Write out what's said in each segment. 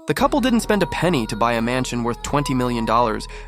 The couple didn't spend a penny to buy a mansion worth $20 million,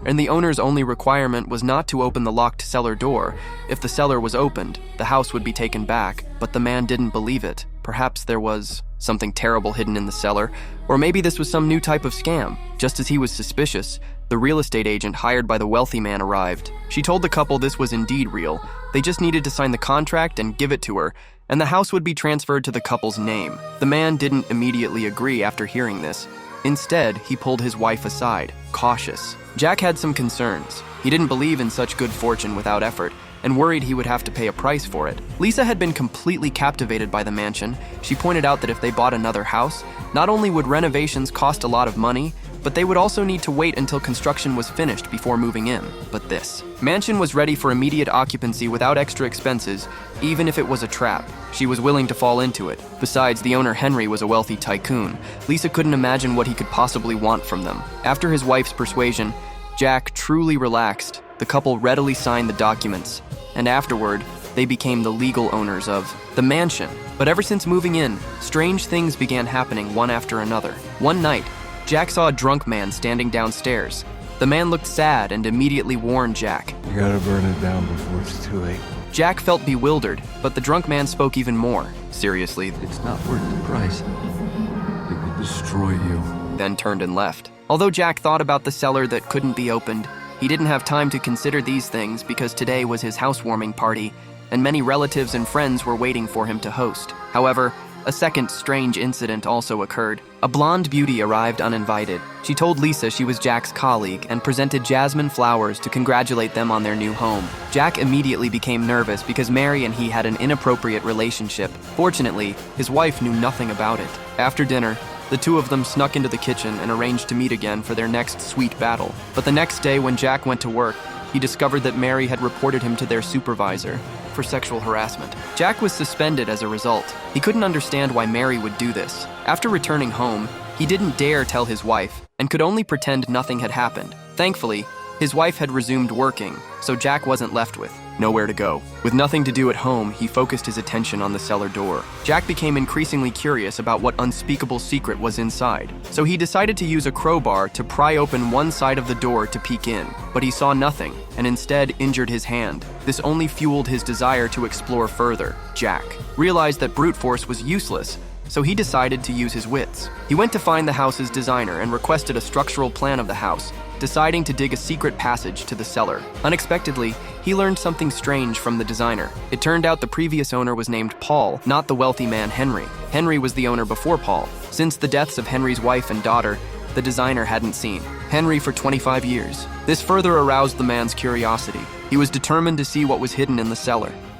and the owner's only requirement was not to open the locked cellar door. If the cellar was opened, the house would be taken back, but the man didn't believe it. Perhaps there was something terrible hidden in the cellar, or maybe this was some new type of scam. Just as he was suspicious, the real estate agent hired by the wealthy man arrived. She told the couple this was indeed real. They just needed to sign the contract and give it to her, and the house would be transferred to the couple's name. The man didn't immediately agree after hearing this. Instead, he pulled his wife aside, cautious. Jack had some concerns. He didn't believe in such good fortune without effort, and worried he would have to pay a price for it. Lisa had been completely captivated by the mansion. She pointed out that if they bought another house, not only would renovations cost a lot of money, but they would also need to wait until construction was finished before moving in. But this mansion was ready for immediate occupancy without extra expenses, even if it was a trap. She was willing to fall into it. Besides, the owner Henry was a wealthy tycoon. Lisa couldn't imagine what he could possibly want from them. After his wife's persuasion, Jack truly relaxed. The couple readily signed the documents, and afterward, they became the legal owners of the mansion. But ever since moving in, strange things began happening one after another. One night, Jack saw a drunk man standing downstairs. The man looked sad and immediately warned Jack. You gotta burn it down before it's too late. Jack felt bewildered, but the drunk man spoke even more seriously, It's not worth the price. It could destroy you. then turned and left. Although Jack thought about the cellar that couldn't be opened, he didn't have time to consider these things because today was his housewarming party, and many relatives and friends were waiting for him to host. However, a second strange incident also occurred. A blonde beauty arrived uninvited. She told Lisa she was Jack's colleague and presented jasmine flowers to congratulate them on their new home. Jack immediately became nervous because Mary and he had an inappropriate relationship. Fortunately, his wife knew nothing about it. After dinner, the two of them snuck into the kitchen and arranged to meet again for their next sweet battle. But the next day when Jack went to work, he discovered that Mary had reported him to their supervisor for sexual harassment. Jack was suspended as a result. He couldn't understand why Mary would do this. After returning home, he didn't dare tell his wife and could only pretend nothing had happened. Thankfully, his wife had resumed working, so Jack wasn't left with nowhere to go. With nothing to do at home, he focused his attention on the cellar door. Jack became increasingly curious about what unspeakable secret was inside, so he decided to use a crowbar to pry open one side of the door to peek in. But he saw nothing, and instead injured his hand. This only fueled his desire to explore further. Jack realized that brute force was useless, so he decided to use his wits. He went to find the house's designer and requested a structural plan of the house, deciding to dig a secret passage to the cellar. Unexpectedly, he learned something strange from the designer. It turned out the previous owner was named Paul, not the wealthy man Henry. Henry was the owner before Paul. Since the deaths of Henry's wife and daughter, the designer hadn't seen Henry for 25 years. This further aroused the man's curiosity. He was determined to see what was hidden in the cellar.